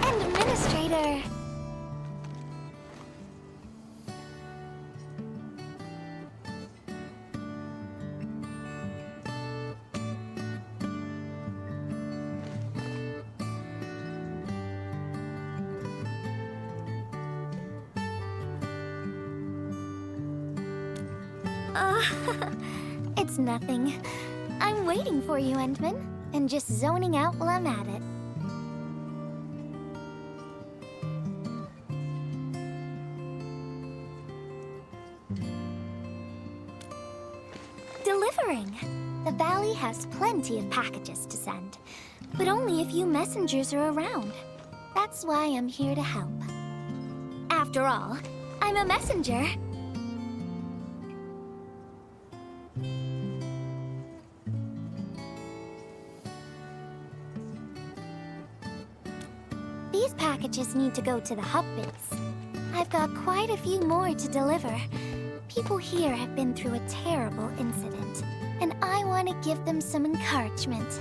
Administrator. It's nothing. I'm waiting for you, Endman, and just zoning out while I'm at it. Delivering. The valley has plenty of packages to send, but only a few messengers are around. That's why I'm here to help. After all, I'm a messenger. These packages need to go to the hub base. I've got quite a few more to deliver. People here have been through a terrible incident, and I want to give them some encouragement.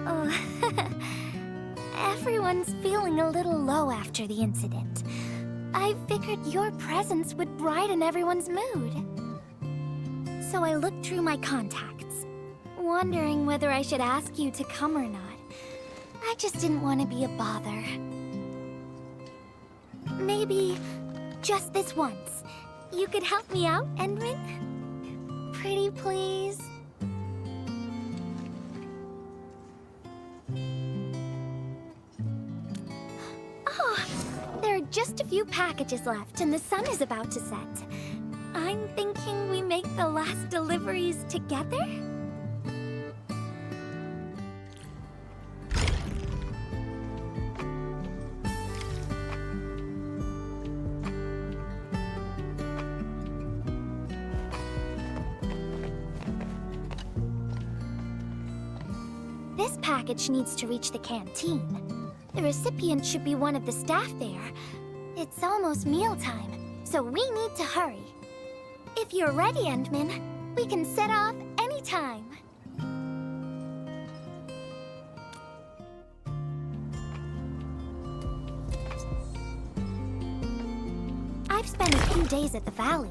Oh, everyone's feeling a little low after the incident. I figured your presence would brighten everyone's mood. So I looked through my contacts, wondering whether I should ask you to come or not. I just didn't want to be a bother. Maybe just this once, you could help me out, Endman? Pretty please? Oh, there are just a few packages left and the sun is about to set. I'm thinking we make the last deliveries together? This package needs to reach the canteen. The recipient should be one of the staff there. It's almost mealtime, so we need to hurry. If you're ready, Endman, we can set off anytime. I've spent a few days at the valley.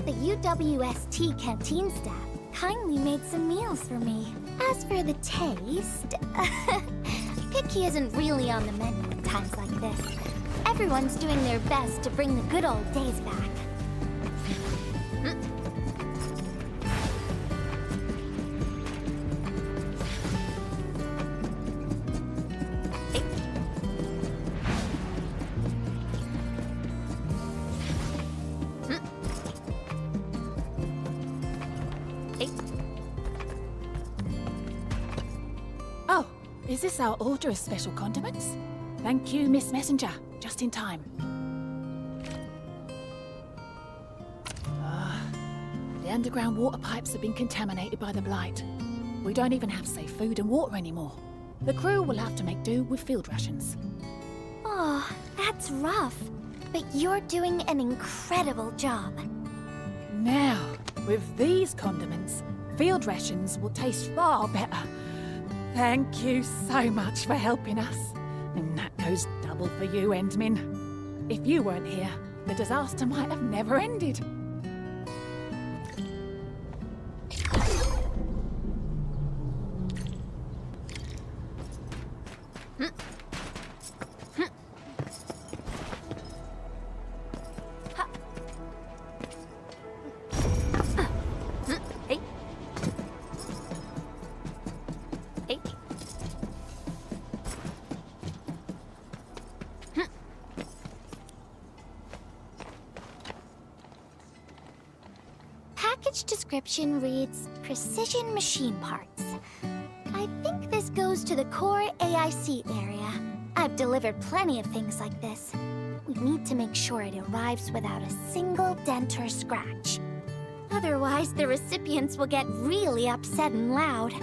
The UWST canteen staff kindly made some meals for me. As for the taste, picky isn't really on the menu in times like this. Everyone's doing their best to bring the good old days back. Oh, is this our order of special condiments? Thank you, Miss Messenger. Just in time. The underground water pipes have been contaminated by the blight. We don't even have safe food and water anymore. The crew will have to make do with field rations. Oh, that's rough. But you're doing an incredible job. Now, with these condiments, field rations will taste far better. Thank you so much for helping us. And that goes trouble for you, Endmin. If you weren't here, the disaster might have never ended. Package description reads precision machine parts. I think this goes to the core AIC area. I've delivered plenty of things like this. We need to make sure it arrives without a single dent or scratch. Otherwise, the recipients will get really upset and loud.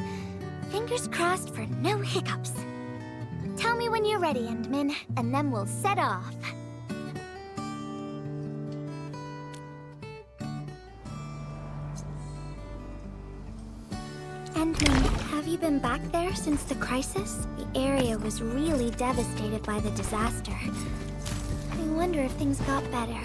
Fingers crossed for no hiccups. Tell me when you're ready, Endmin, and then we'll set off. Endmin, have you been back there since the crisis? The area was really devastated by the disaster. I wonder if things got better.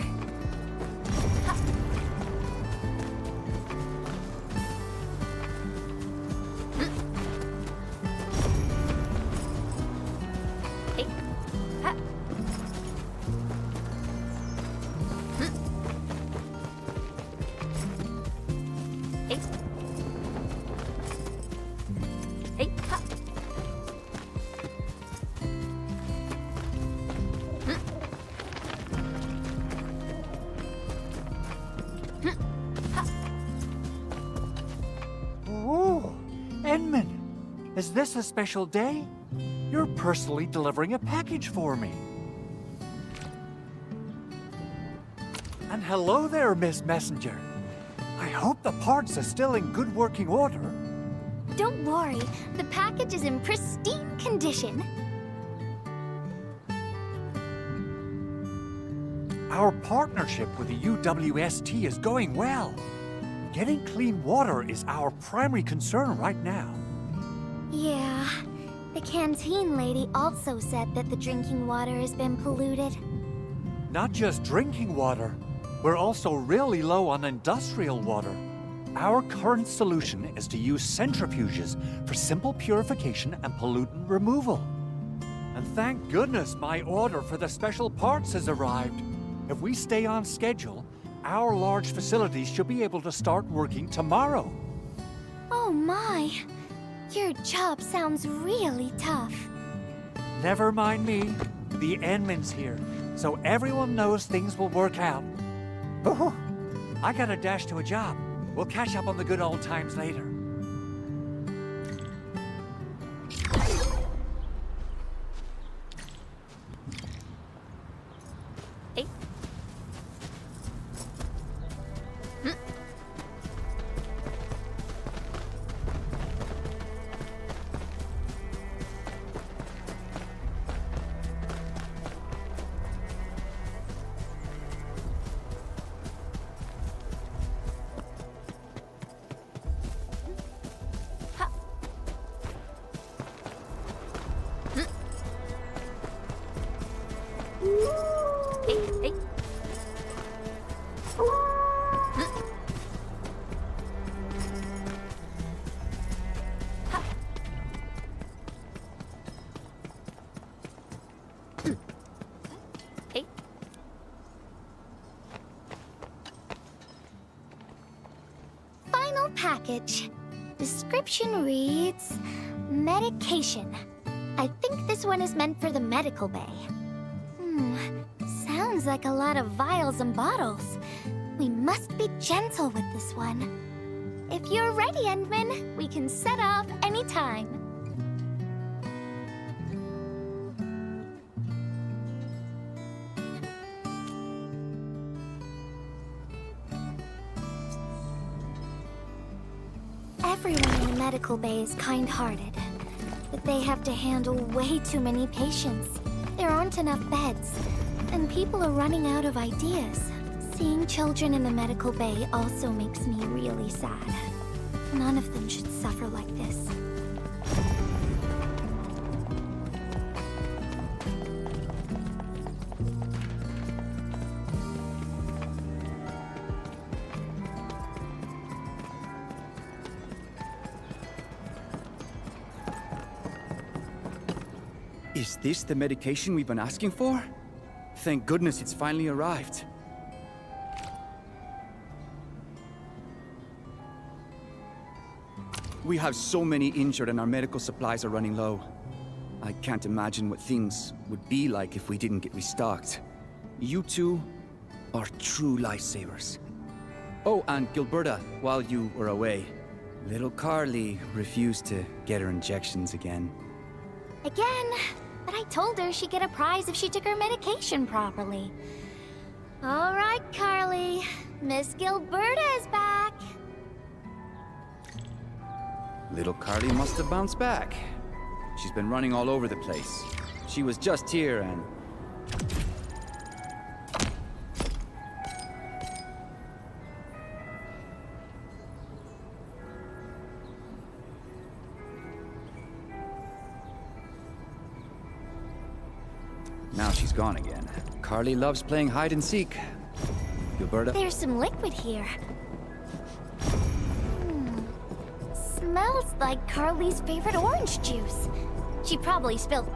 Oh, Endmin, is this a special day? You're personally delivering a package for me. And hello there, Miss Messenger. I hope the parts are still in good working order. Don't worry, the package is in pristine condition. Our partnership with the UWST is going well. Getting clean water is our primary concern right now. Yeah, the canteen lady also said that the drinking water has been polluted. Not just drinking water, we're also really low on industrial water. Our current solution is to use centrifuges for simple purification and pollutant removal. And thank goodness my order for the special parts has arrived. If we stay on schedule, our large facilities should be able to start working tomorrow. Oh my, your job sounds really tough. Never mind me. The Endmin's here, so everyone knows things will work out. Oh, I gotta dash to a job. We'll catch up on the good old times later. Final package. Description reads medication. I think this one is meant for the medical bay. Sounds like a lot of vials and bottles. We must be gentle with this one. If you're ready, Endmin, we can set off anytime. Everyone in the medical bay is kind-hearted, but they have to handle way too many patients. There aren't enough beds, and people are running out of ideas. Seeing children in the medical bay also makes me really sad. None of them should suffer like this. Is this the medication we've been asking for? Thank goodness it's finally arrived. We have so many injured and our medical supplies are running low. I can't imagine what things would be like if we didn't get restocked. You two are true lifesavers. Oh, and Gilberta, while you were away, little Carly refused to get her injections again. Again, but I told her she'd get a prize if she took her medication properly. All right, Carly. Miss Gilberta is back. Little Carly must have bounced back. She's been running all over the place. She was just here and... Now she's gone again. Carly loves playing hide and seek. Gilberta? There's some liquid here. Smells like Carly's favorite orange juice. She probably spilled.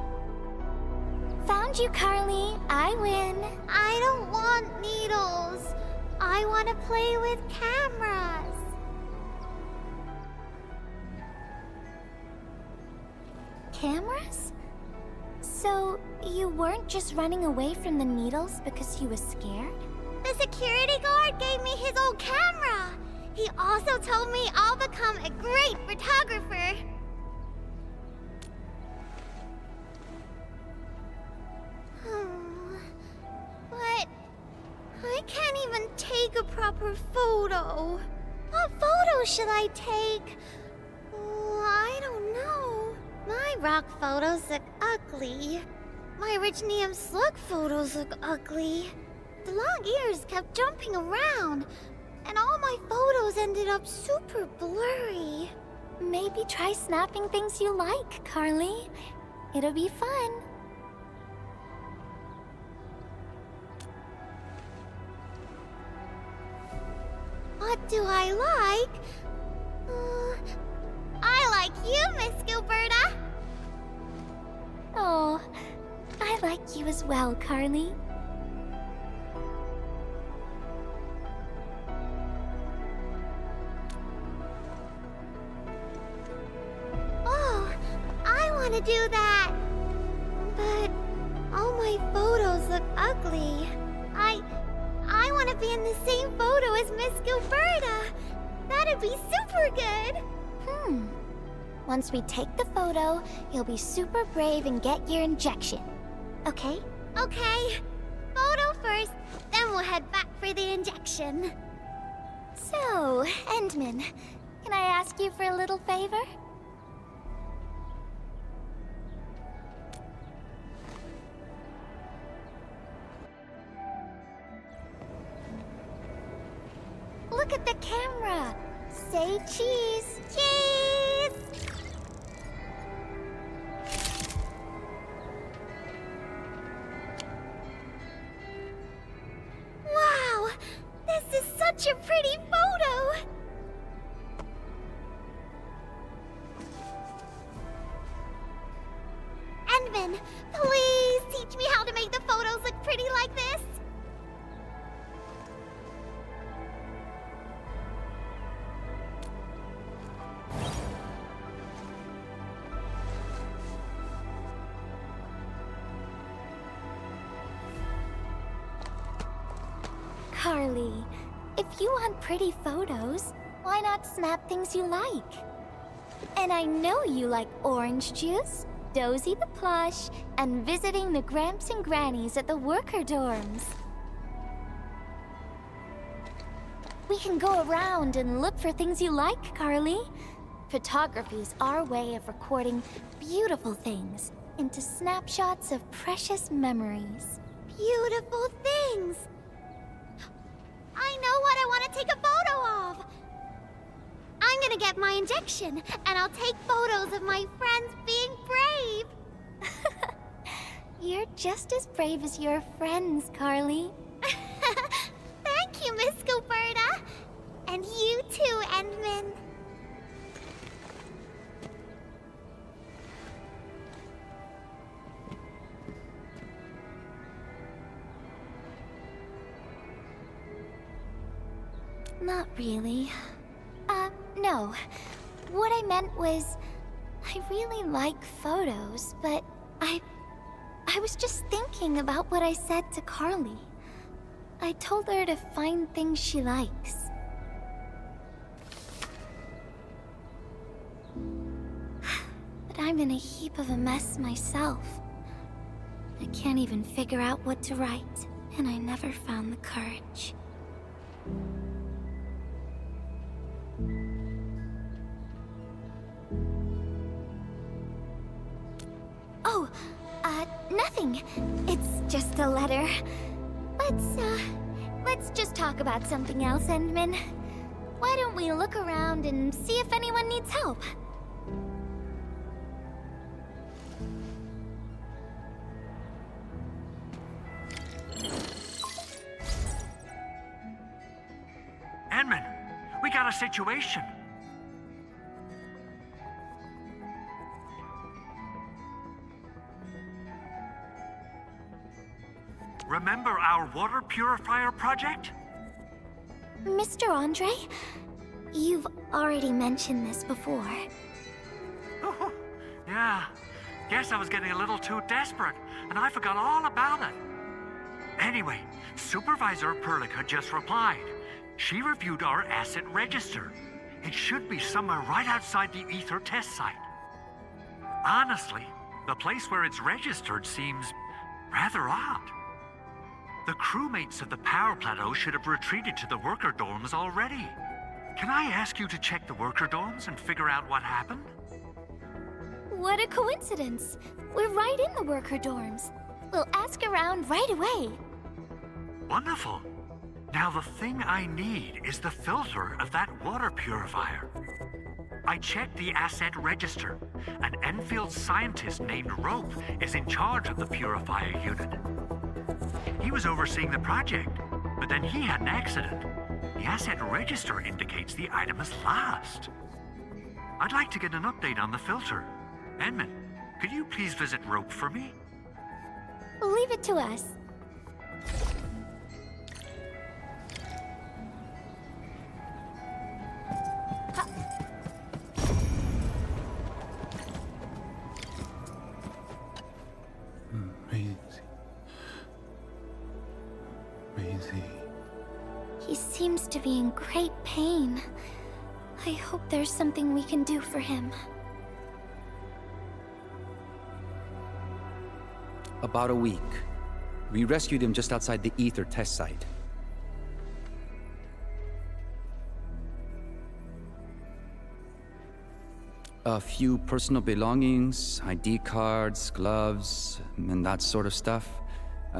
Found you, Carly. I win. I don't want needles. I want to play with cameras. Cameras? So, you weren't just running away from the needles because you were scared? The security guard gave me his old camera. He also told me I'll become a great photographer. But I can't even take a proper photo. What photo should I take? Oh, I don't know. My rock photos look ugly. My rich Neum slug photos look ugly. The long ears kept jumping around, and all my photos ended up super blurry. Maybe try snapping things you like, Carly. It'll be fun. What do I like? I like you, Miss Gilberta. Oh, I like you as well, Carly. Oh, I want to do that. But all my photos look ugly. I want to be in the same photo as Miss Gilberta. That'd be super good. Once we take the photo, you'll be super brave and get your injection. Okay? Okay. Photo first, then we'll head back for the injection. So, Endman, can I ask you for a little favor? Look at the camera. Say cheese. Cheese! Wow! This is such a pretty photo! Endman, please teach me how to make the photos look pretty like this. Carly, if you want pretty photos, why not snap things you like? And I know you like orange juice, Dozy the plush, and visiting the Gramps and Grannies at the worker dorms. We can go around and look for things you like, Carly. Photography's our way of recording beautiful things into snapshots of precious memories. Beautiful things. I know what I want to take a photo of. I'm gonna get my injection, and I'll take photos of my friends being brave. You're just as brave as your friends, Carly. Thank you, Miss Gilberta. And you too, Endman. Not really. No. What I meant was, I really like photos, but I was just thinking about what I said to Carly. I told her to find things she likes. But I'm in a heap of a mess myself. I can't even figure out what to write, and I never found the courage. Oh, nothing. It's just a letter. Let's just talk about something else, Endman. Why don't we look around and see if anyone needs help? Edmund, we got a situation. Remember our water purifier project? Mr. Andre, you've already mentioned this before. Yeah, guess I was getting a little too desperate, and I forgot all about it. Anyway, Supervisor Perlica just replied. She reviewed our asset register. It should be somewhere right outside the Ether test site. Honestly, the place where it's registered seems rather odd. The crewmates of the power plateau should have retreated to the worker dorms already. Can I ask you to check the worker dorms and figure out what happened? What a coincidence. We're right in the worker dorms. We'll ask around right away. Wonderful. Now the thing I need is the filter of that water purifier. I checked the asset register. An Enfield scientist named Rope is in charge of the purifier unit. He was overseeing the project, but then he had an accident. The asset register indicates the item is lost. I'd like to get an update on the filter. Edmund, could you please visit Rope for me? Leave it to us. Maisie. He seems to be in great pain. I hope there's something we can do for him. About a week. We rescued him just outside the Ether test site. A few personal belongings, ID cards, gloves, and that sort of stuff.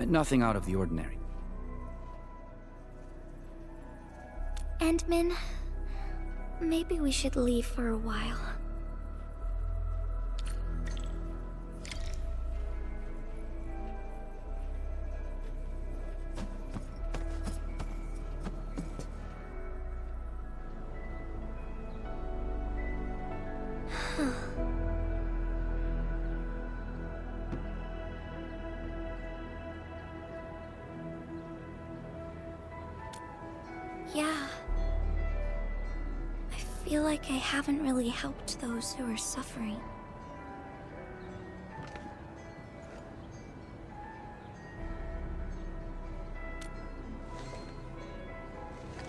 Nothing out of the ordinary. Endman, maybe we should leave for a while. Yeah. I feel like I haven't really helped those who are suffering.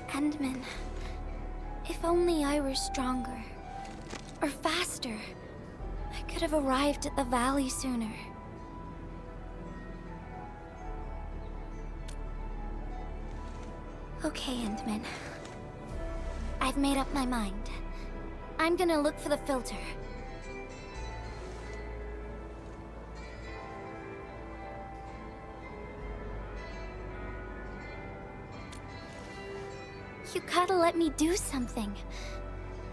Endman, if only I were stronger. Or faster. I could have arrived at the valley sooner. Okay, Endman. I've made up my mind. I'm gonna look for the filter. You gotta let me do something.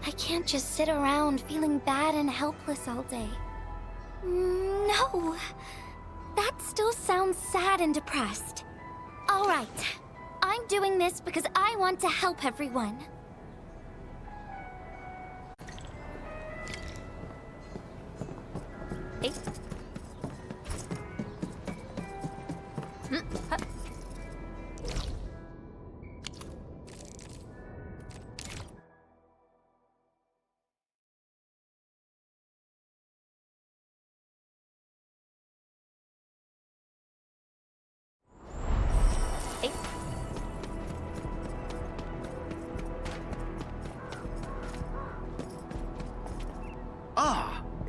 I can't just sit around feeling bad and helpless all day. No! That still sounds sad and depressed. All right. I'm doing this because I want to help everyone. Hey.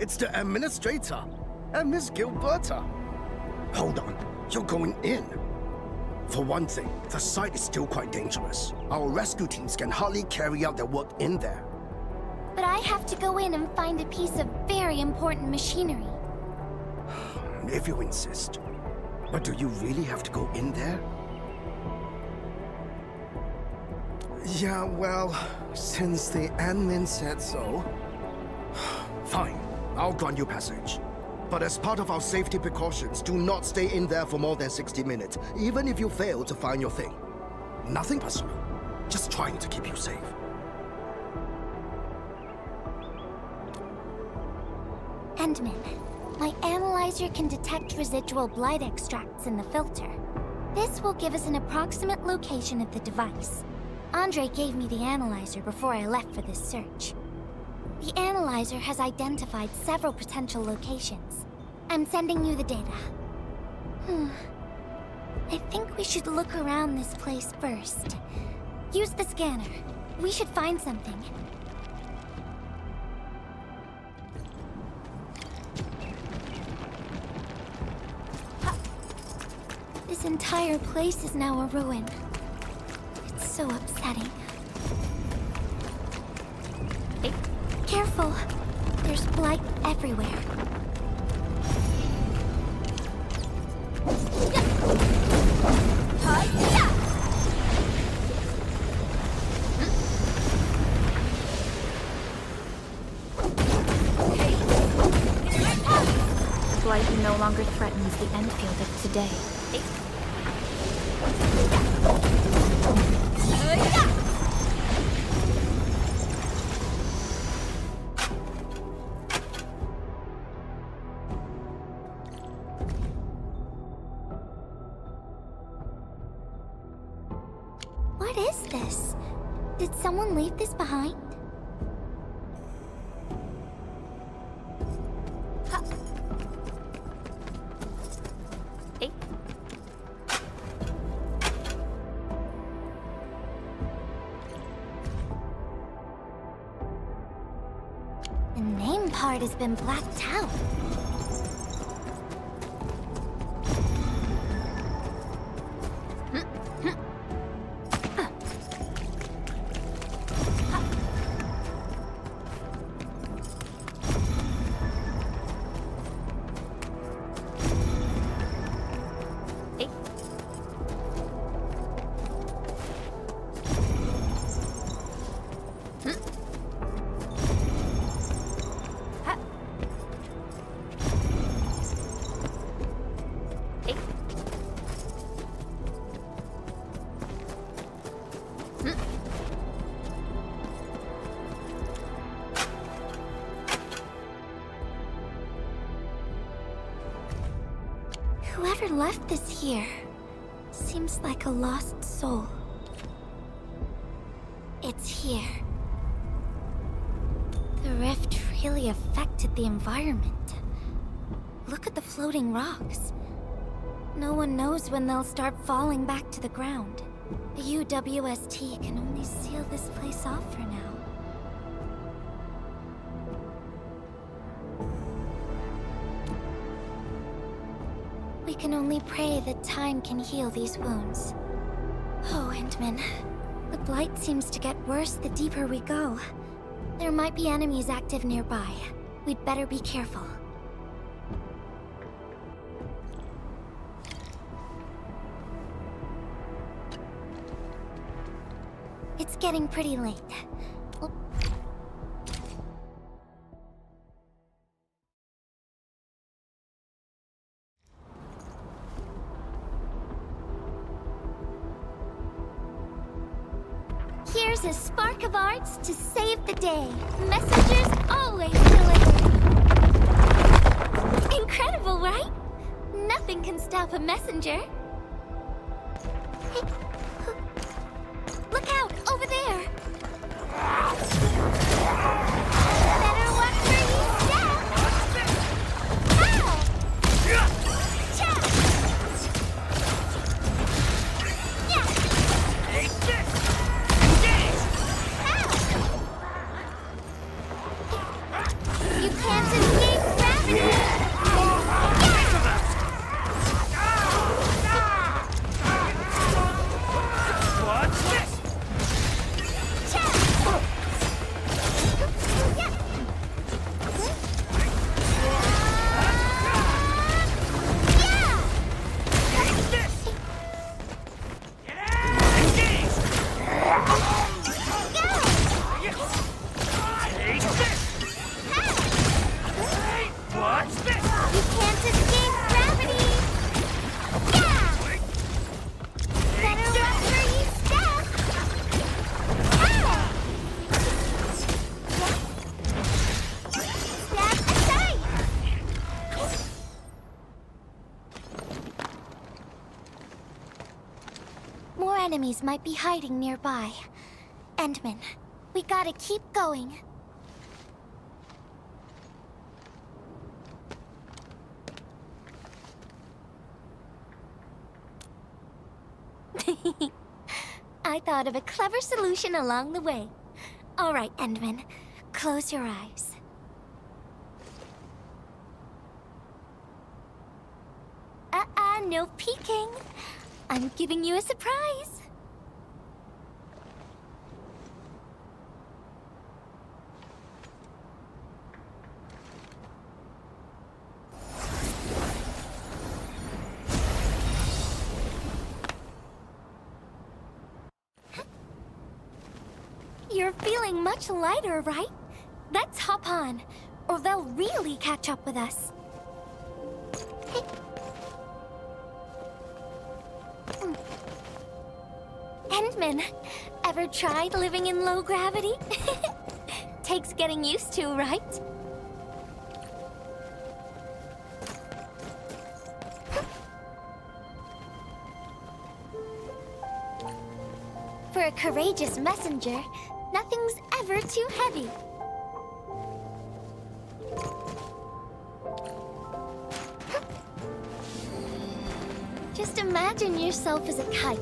It's the administrator and Miss Gilberta. Hold on, you're going in. For one thing, the site is still quite dangerous. Our rescue teams can hardly carry out their work in there. But I have to go in and find a piece of very important machinery. If you insist. But do you really have to go in there? Yeah, well, since the admin said so... Fine, I'll grant you passage. But as part of our safety precautions, do not stay in there for more than 60 minutes, even if you fail to find your thing. Nothing personal, just trying to keep you safe. Endman, my analyzer can detect residual blight extracts in the filter. This will give us an approximate location of the device. Andre gave me the analyzer before I left for this search. The analyzer has identified several potential locations. I'm sending you the data. I think we should look around this place first. Use the scanner. We should find something. This entire place is now a ruin. It's so upsetting. Hey, careful! There's blight everywhere. Blight no longer threatens the Endfield of today. What is this? Did someone leave this behind? The name part has been blacked out. Whoever left this here seems like a lost soul. It's here. The rift really affected the environment. Look at the floating rocks. No one knows when they'll start falling back to the ground. The UWST can only seal this place off for now. We can only pray that time can heal these wounds. Oh, Endman. The blight seems to get worse the deeper we go. There might be enemies active nearby. We'd better be careful. It's getting pretty late. Here's a spark of arts to save the day. Messengers always deliver. Incredible, right? Nothing can stop a messenger. Hey, look out, over there. Better watch where you step. Ow! Cha! Yeah! You can't escape More enemies might be hiding nearby. Endman, we gotta keep going. I thought of a clever solution along the way. All right, Endman, close your eyes. No peeking. I'm giving you a surprise. You're feeling much lighter, right? Let's hop on, or they'll really catch up with us. Hey. Endman, ever tried living in low gravity? Takes getting used to, right? For a courageous messenger, nothing's ever too heavy. Just imagine yourself as a kite,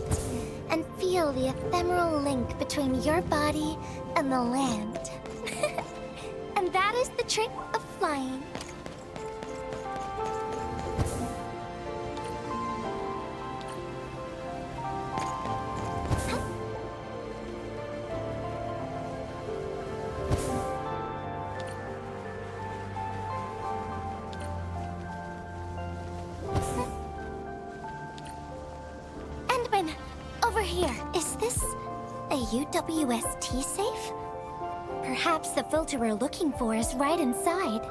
and feel the ephemeral link between your body and the land. And that is the trick of flying. Endman, over here. Is this a UWST safe? Perhaps the filter we're looking for is right inside.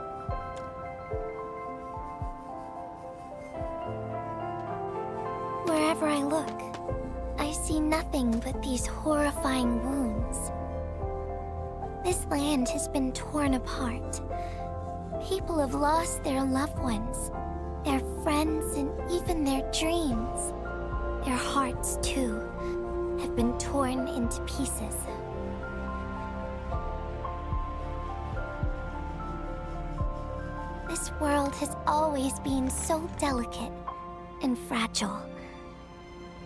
Wherever I look, I see nothing but these horrifying wounds. This land has been torn apart. People have lost their loved ones, their friends, and even their dreams. Their hearts, too, have been torn into pieces. This world has always been so delicate and fragile.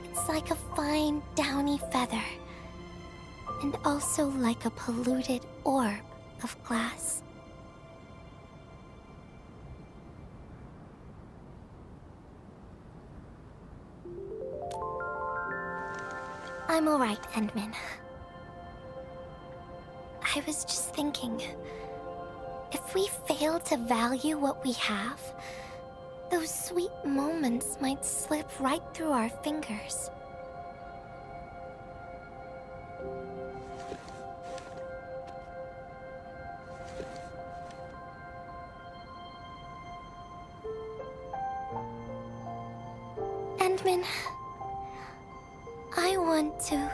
It's like a fine, downy feather, and also like a polluted orb of glass. I'm all right, Endman. I was just thinking, if we fail to value what we have, those sweet moments might slip right through our fingers. Endman, I want to...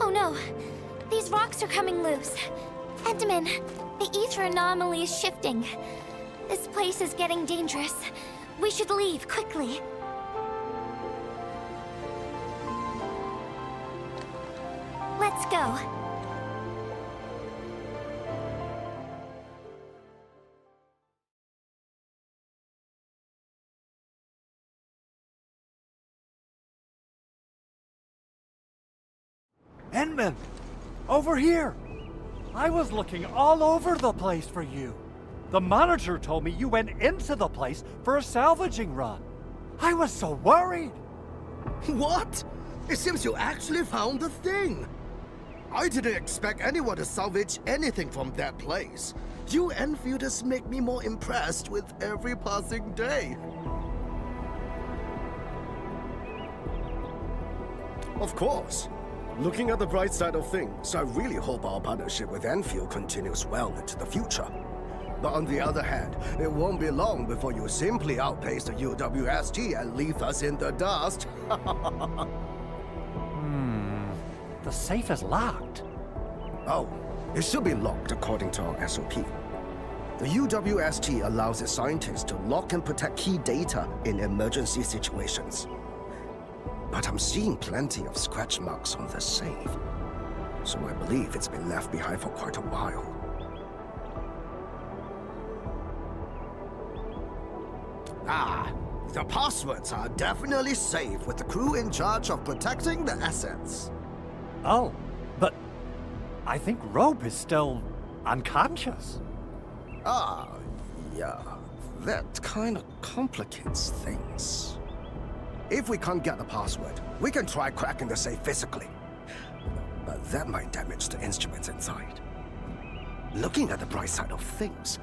Oh no! These rocks are coming loose. Endman, the ether anomaly is shifting. This place is getting dangerous. We should leave, quickly. Let's go. Endman! Over here! I was looking all over the place for you. The manager told me you went into the place for a salvaging run. I was so worried! What? It seems you actually found the thing. I didn't expect anyone to salvage anything from that place. You Enfielders make me more impressed with every passing day. Of course. Looking at the bright side of things, I really hope our partnership with Enfield continues well into the future. But on the other hand, it won't be long before you simply outpace the UWST and leave us in the dust. The safe is locked. Oh, it should be locked according to our SOP. The UWST allows its scientists to lock and protect key data in emergency situations. But I'm seeing plenty of scratch marks on the safe, so I believe it's been left behind for quite a while. The passwords are definitely safe with the crew in charge of protecting the assets. Oh, but I think Rope is still unconscious. Yeah, that kind of complicates things. If we can't get the password, we can try cracking the safe physically. But that might damage the instruments inside. Looking at the bright side of things,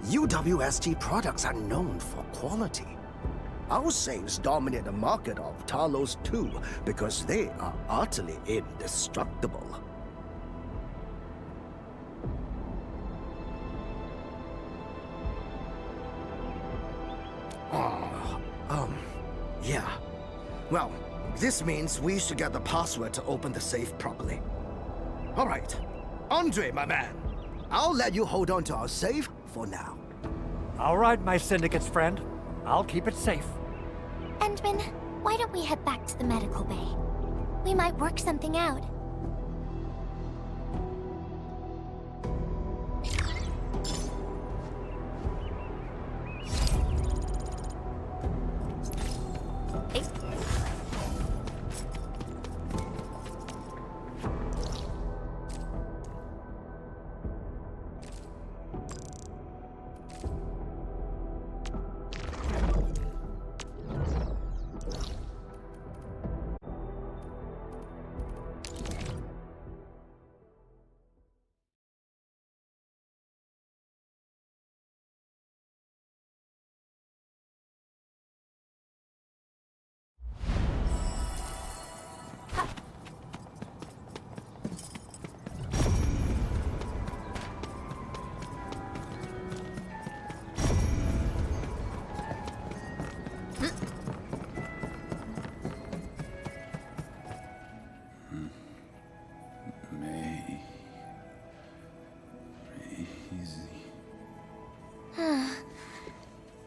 UWST products are known for quality. Our safes dominate the market of Talos too, because they are utterly indestructible. Yeah. Well, this means we should get the password to open the safe properly. All right. Andre, my man. I'll let you hold on to our safe for now. All right, my syndicate's friend. I'll keep it safe. Endman, why don't we head back to the medical bay? We might work something out.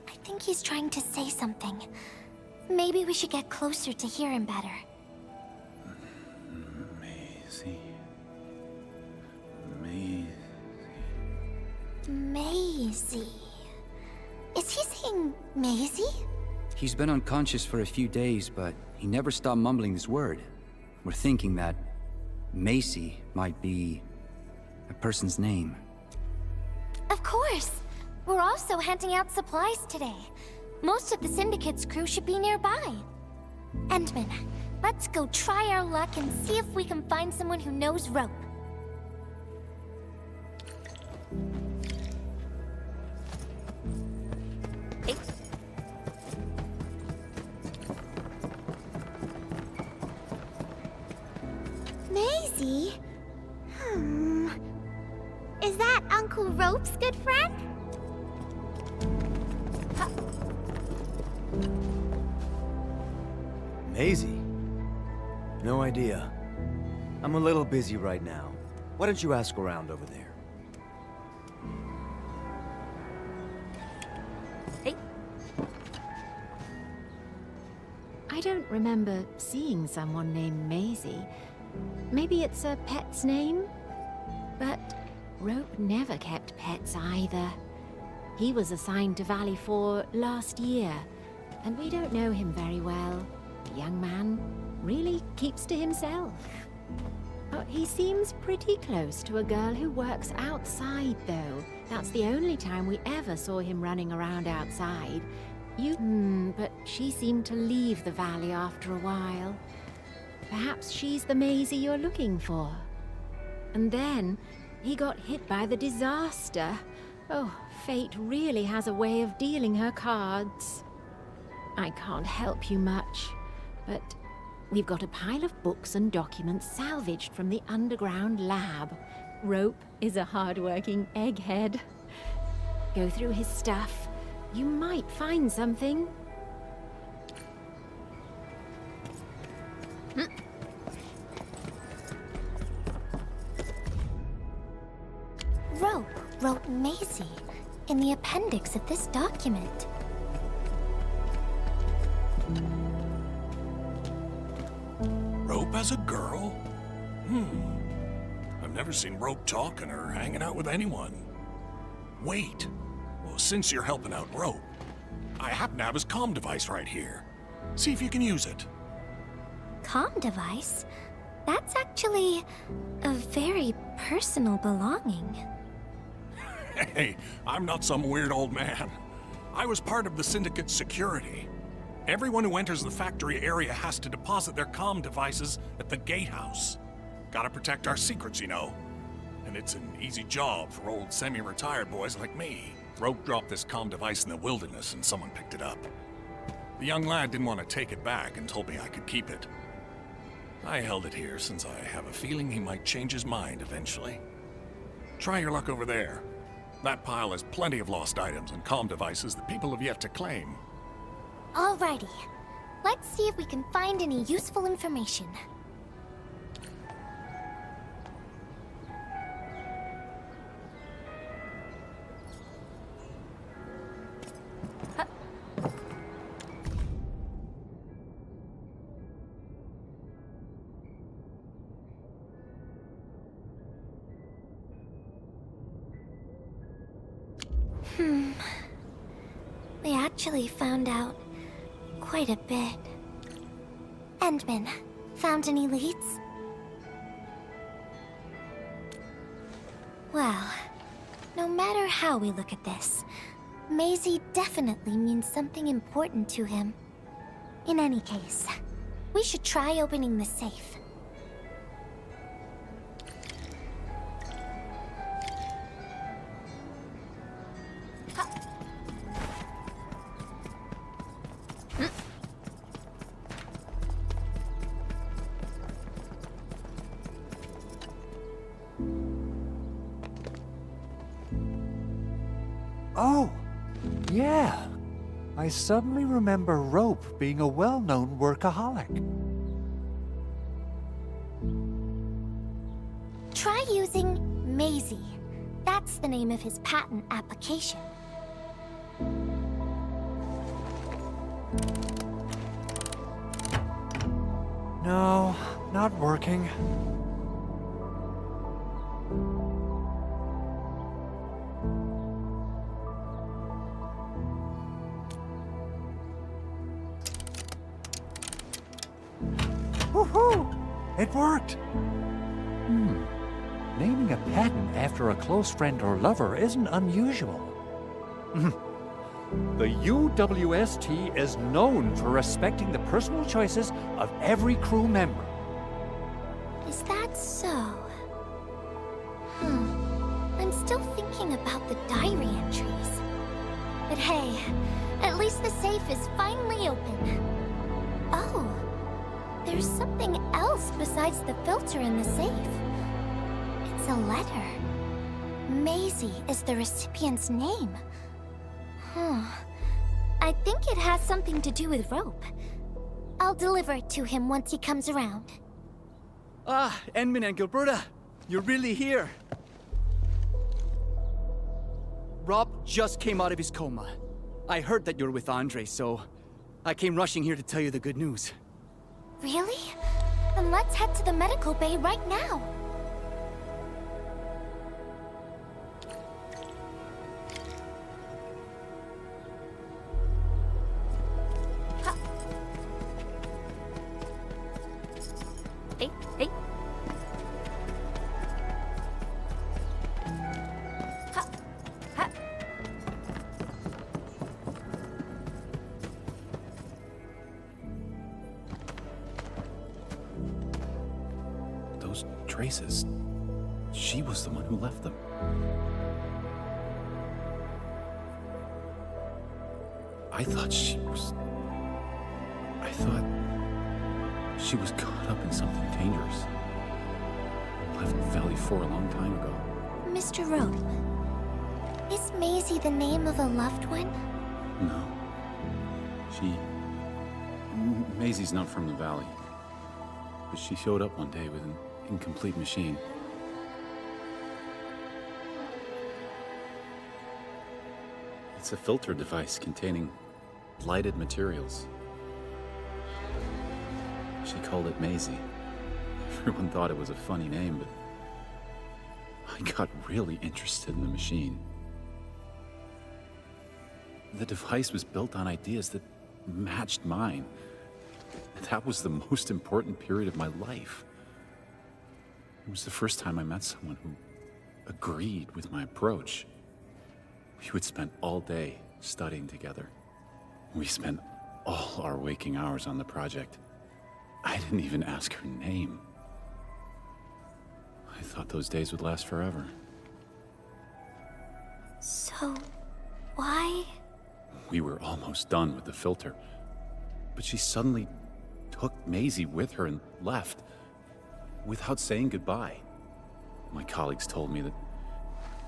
I think he's trying to say something. Maybe we should get closer to hear him better. Maisie. Is he saying Maisie? He's been unconscious for a few days, but he never stopped mumbling this word. We're thinking that Macy might be a person's name. Of course! We're also handing out supplies today. Most of the Syndicate's crew should be nearby. Endman, let's go try our luck and see if we can find someone who knows Rope. Maisie? Is that Uncle Rope's good friend? Maisie? No idea. I'm a little busy right now. Why don't you ask around over there? I don't remember seeing someone named Maisie. Maybe it's a pet's name? But Rope never kept pets either. He was assigned to Valley 4 last year, and we don't know him very well. The young man really keeps to himself. But he seems pretty close to a girl who works outside, though. That's the only time we ever saw him running around outside. But she seemed to leave the valley after a while. Perhaps she's the Maisie you're looking for. And then he got hit by the disaster. Oh, fate really has a way of dealing her cards. I can't help you much, but we've got a pile of books and documents salvaged from the underground lab. Rope is a hard-working egghead. Go through his stuff. You might find something. Rope wrote Maisie. in the appendix of this document. Rope as a girl? I've never seen Rope talking or hanging out with anyone. Wait. Well, since you're helping out Rope, I happen to have his comm device right here. See if you can use it. Comm device? That's actually a very personal belonging. Hey, I'm not some weird old man. I was part of the Syndicate's security. Everyone who enters the factory area has to deposit their comm devices at the gatehouse. Gotta protect our secrets, you know. And it's an easy job for old semi-retired boys like me. Rope dropped this comm device in the wilderness and someone picked it up. The young lad didn't want to take it back and told me I could keep it. I held it here since I have a feeling he might change his mind eventually. Try your luck over there. That pile has plenty of lost items and comm devices that people have yet to claim. Alrighty. Let's see if we can find any useful information. We actually found out quite a bit. Endman, found any leads? Well, no matter how we look at this, Maisie definitely means something important to him. In any case, we should try opening the safe. Oh, yeah. I suddenly remember Rope being a well-known workaholic. Try using Maisie. That's the name of his patent application. No, not working. Woohoo! It worked! Naming a patent after a close friend or lover isn't unusual. The UWST is known for respecting the personal choices of every crew member. Is that so? I'm still thinking about the diary entries. But hey, at least the safe is finally open. Oh, there's something else besides the filter in the safe. It's a letter. Maisie is the recipient's name. I think it has something to do with Rope. I'll deliver it to him once he comes around. Ah, Enmin and Gilberta, you're really here. Rob just came out of his coma. I heard that you're with Andre, so I came rushing here to tell you the good news. Really? Then let's head to the medical bay right now. Hey. Those traces. She was the one who left them. I thought she was caught up in something dangerous. Left Valley 4 a long time ago. Mr. Rope, is Maisie the name of a loved one? No. Maisie's not from the Valley. But she showed up one day with an incomplete machine. It's a filter device containing lighted materials. She called it Maisie. Everyone thought it was a funny name, but I got really interested in the machine. The device was built on ideas that matched mine. That was the most important period of my life. It was the first time I met someone who agreed with my approach. We would spend all day studying together. We spent all our waking hours on the project. I didn't even ask her name. I thought those days would last forever. So, why? We were almost done with the filter, but she suddenly took Maisie with her and left without saying goodbye. My colleagues told me that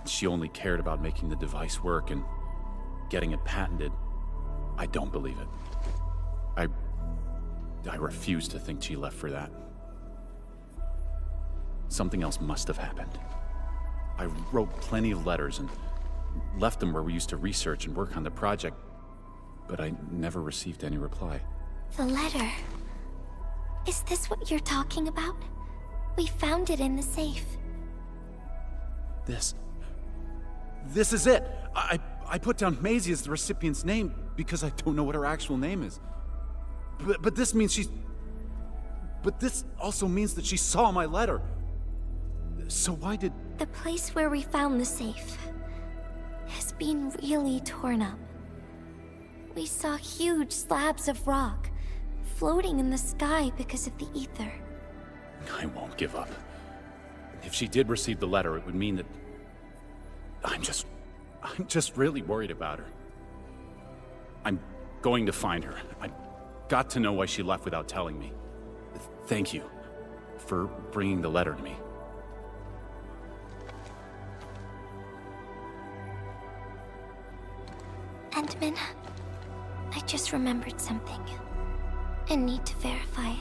she only cared about making the device work and getting it patented. I don't believe it. I refuse to think she left for that. Something else must have happened. I wrote plenty of letters and left them where we used to research and work on the project, but I never received any reply. The letter. Is this what you're talking about? We found it in the safe. This is it! I put down Maisie as the recipient's name because I don't know what her actual name is. But this means she's... But this also means that she saw my letter. So why did... The place where we found the safe has been really torn up. We saw huge slabs of rock floating in the sky because of the ether. I won't give up. If she did receive the letter, it would mean that... I'm just really worried about her. I'm going to find her. I've got to know why she left without telling me. Thank you for bringing the letter to me. Endman, I just remembered something. I need to verify it.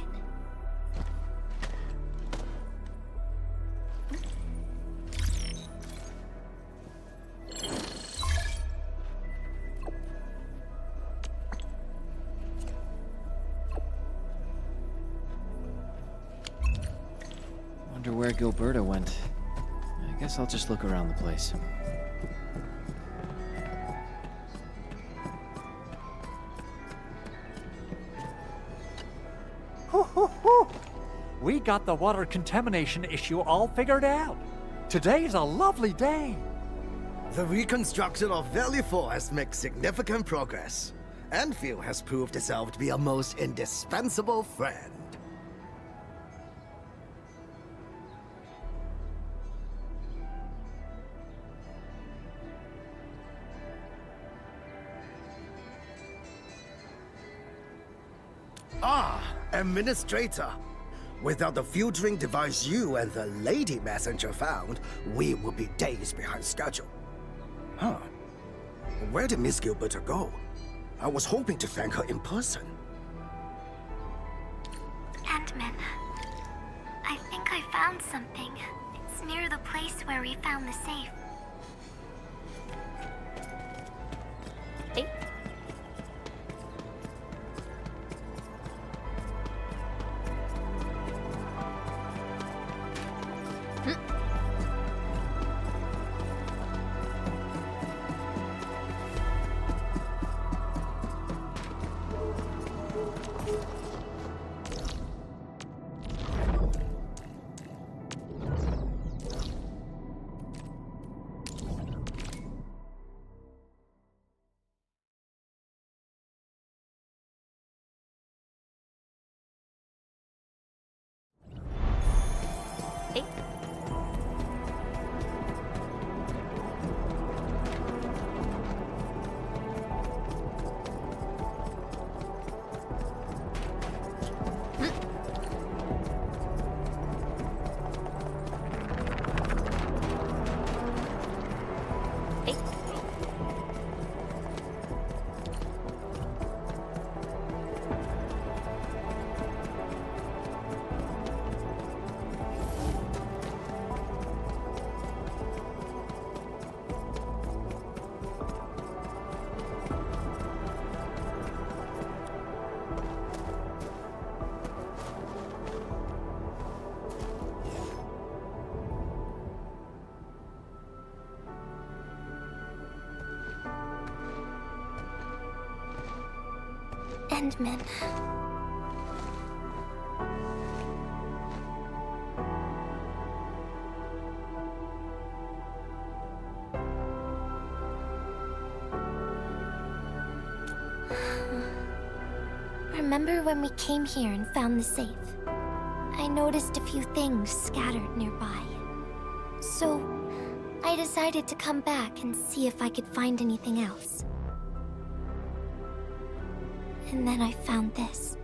Wonder where Gilberta went. I guess I'll just look around the place. We got the water contamination issue all figured out. Today's a lovely day. The reconstruction of Valley 4 has made significant progress. Endfield has proved itself to be a most indispensable friend. Ah, Administrator. Without the filtering device you and the lady messenger found, we would be days behind schedule. Huh. Where did Miss Gilberta go? I was hoping to thank her in person. Endman, I think I found something. It's near the place where we found the safe. Hey. Endman. Remember when we came here and found the safe? I noticed a few things scattered nearby. So, I decided to come back and see if I could find anything else. And then I found this.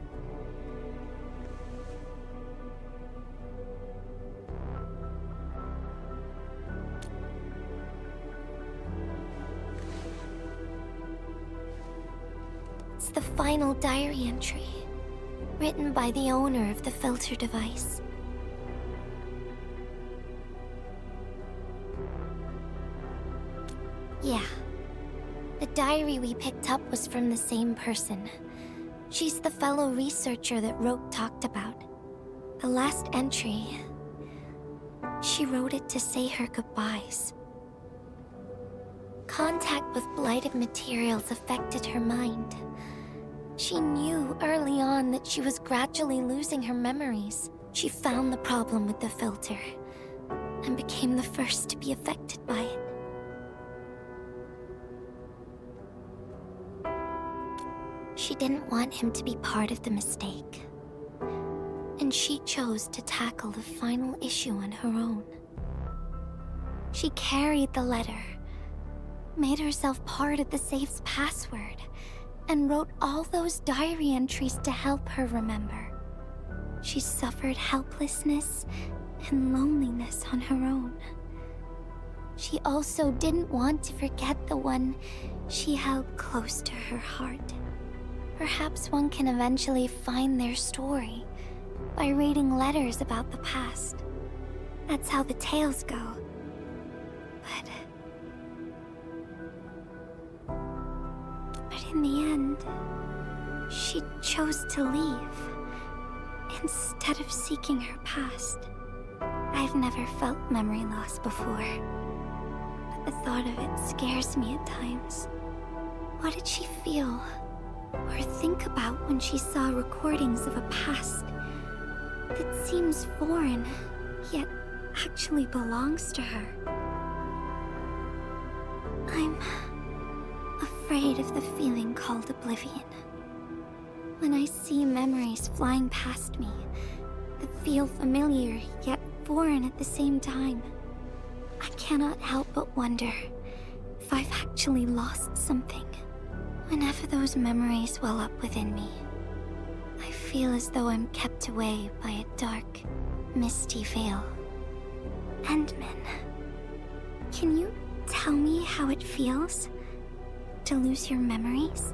It's the final diary entry, written by the owner of the filter device. Yeah. The diary we picked up was from the same person. She's the fellow researcher that Roke talked about. The last entry, she wrote it to say her goodbyes. Contact with blighted materials affected her mind. She knew early on that she was gradually losing her memories. She found the problem with the filter, and became the first to be affected by it. She didn't want him to be part of the mistake, and she chose to tackle the final issue on her own. She carried the letter, made herself part of the safe's password, and wrote all those diary entries to help her remember. She suffered helplessness and loneliness on her own. She also didn't want to forget the one she held close to her heart. Perhaps one can eventually find their story by reading letters about the past. That's how the tales go. But in the end, she chose to leave instead of seeking her past. I've never felt memory loss before, but the thought of it scares me at times. What did she feel or think about when she saw recordings of a past that seems foreign, yet actually belongs to her? I'm afraid of the feeling called oblivion. When I see memories flying past me that feel familiar yet foreign at the same time, I cannot help but wonder if I've actually lost something. Whenever those memories well up within me, I feel as though I'm kept away by a dark, misty veil. Endman, can you tell me how it feels to lose your memories?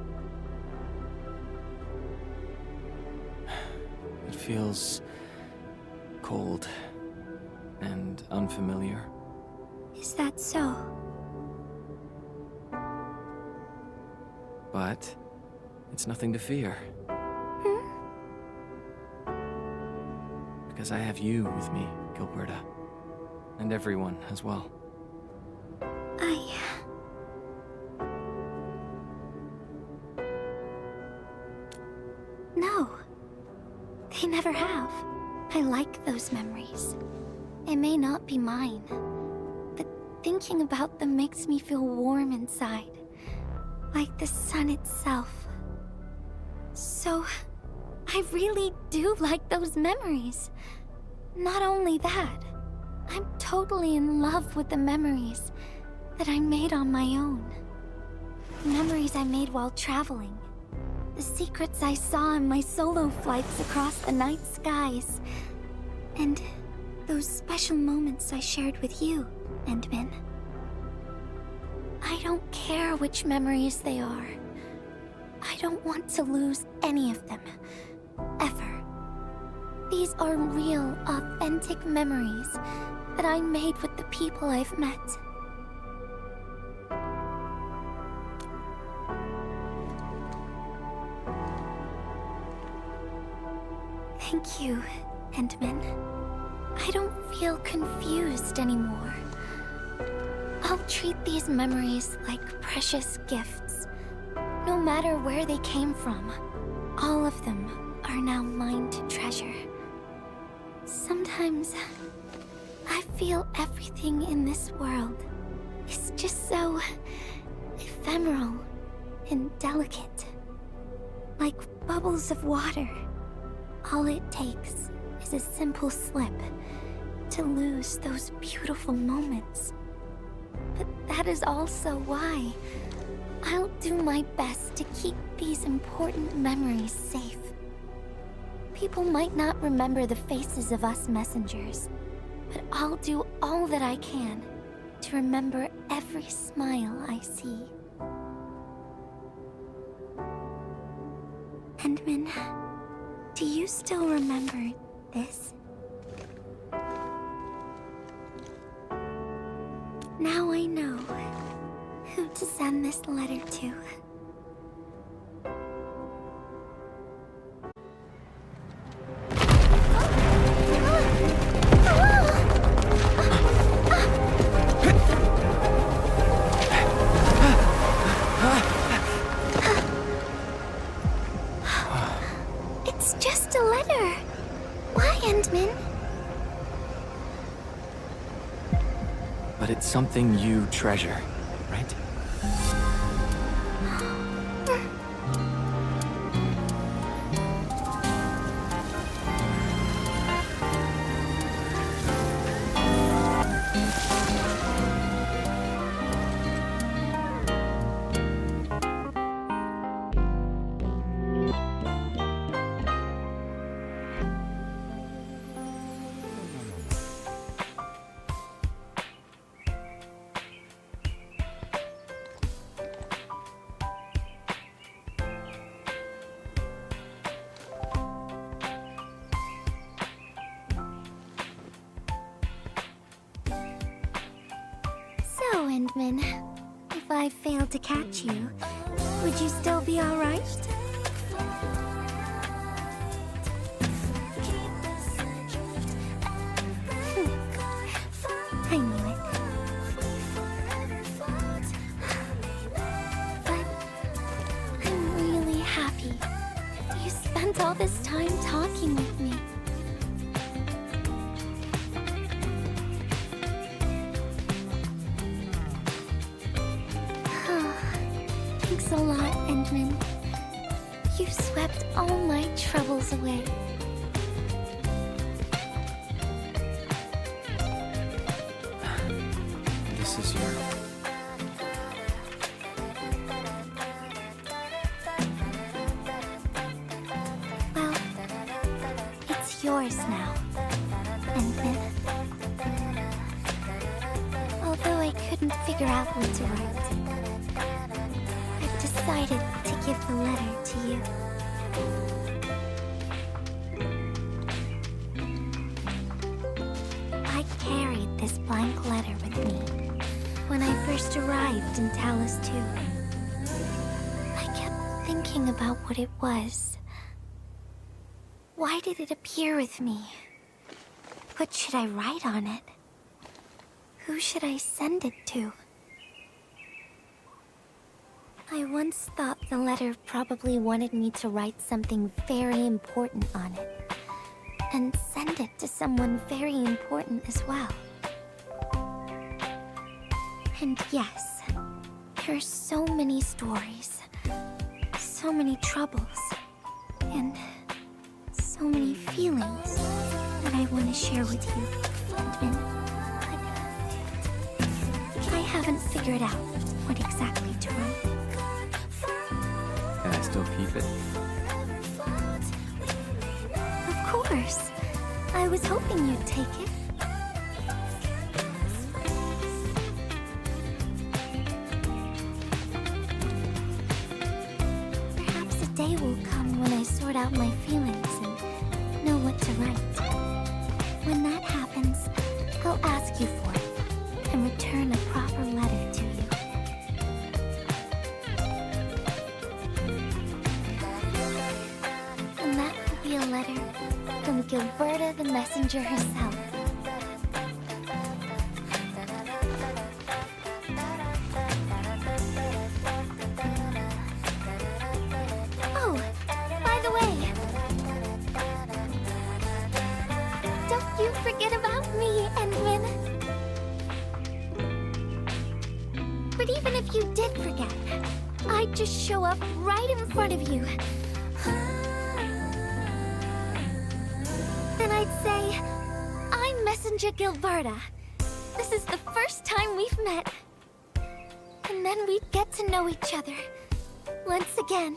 It feels cold and unfamiliar. Is that so? But it's nothing to fear. Because I have you with me, Gilberta. And everyone as well. No. They never have. I like those memories. They may not be mine, but thinking about them makes me feel warm inside. Like the sun itself. So, I really do like those memories. Not only that, I'm totally in love with the memories that I made on my own. Memories I made while traveling. The secrets I saw in my solo flights across the night skies. And those special moments I shared with you, Endman. I don't care which memories they are. I don't want to lose any of them. Ever. These are real, authentic memories that I made with the people I've met. Thank you, Endman. I don't feel confused anymore. I'll treat these memories like precious gifts, no matter where they came from. all of them are now mine to treasure. Sometimes I feel everything in this world is just so ephemeral and delicate. Like bubbles of water. All it takes is a simple slip to lose those beautiful moments. But that is also why I'll do my best to keep these important memories safe. People might not remember the faces of us messengers, but I'll do all that I can to remember every smile I see. Endman, do you still remember this? Now I know who to send this letter to. It's just a letter. Why, Endman? But it's something you treasure, right? So, Endman, if I failed to catch you, would you still be alright? I knew it. But I'm really happy you spent all this time talking with me. Thanks a lot, Endman. You swept all my troubles away. This is your... Well, it's yours now, Endman. Although I couldn't figure out what to write, I've decided to give the letter to you. I carried this blank letter with me when I first arrived in Talus 2. I kept thinking about what it was. Why did it appear with me? What should I write on it? Who should I send it to? I once thought the letter probably wanted me to write something very important on it, and send it to someone very important as well. And yes, there are so many stories, so many troubles, and so many feelings that I want to share with you, Endman. But I haven't figured out what exactly to write. Can I still keep it? Of course. I was hoping you'd take it. Perhaps a day will come when I sort out my feelings and know what to write. When that happens, I'll ask you for it and return a proper letter to you. And that will be a letter from Gilberta the Messenger herself. Oh, by the just show up right in front of you. Then I'd say, I'm Messenger Gilberta. This is the first time we've met. And then we'd get to know each other. Once again.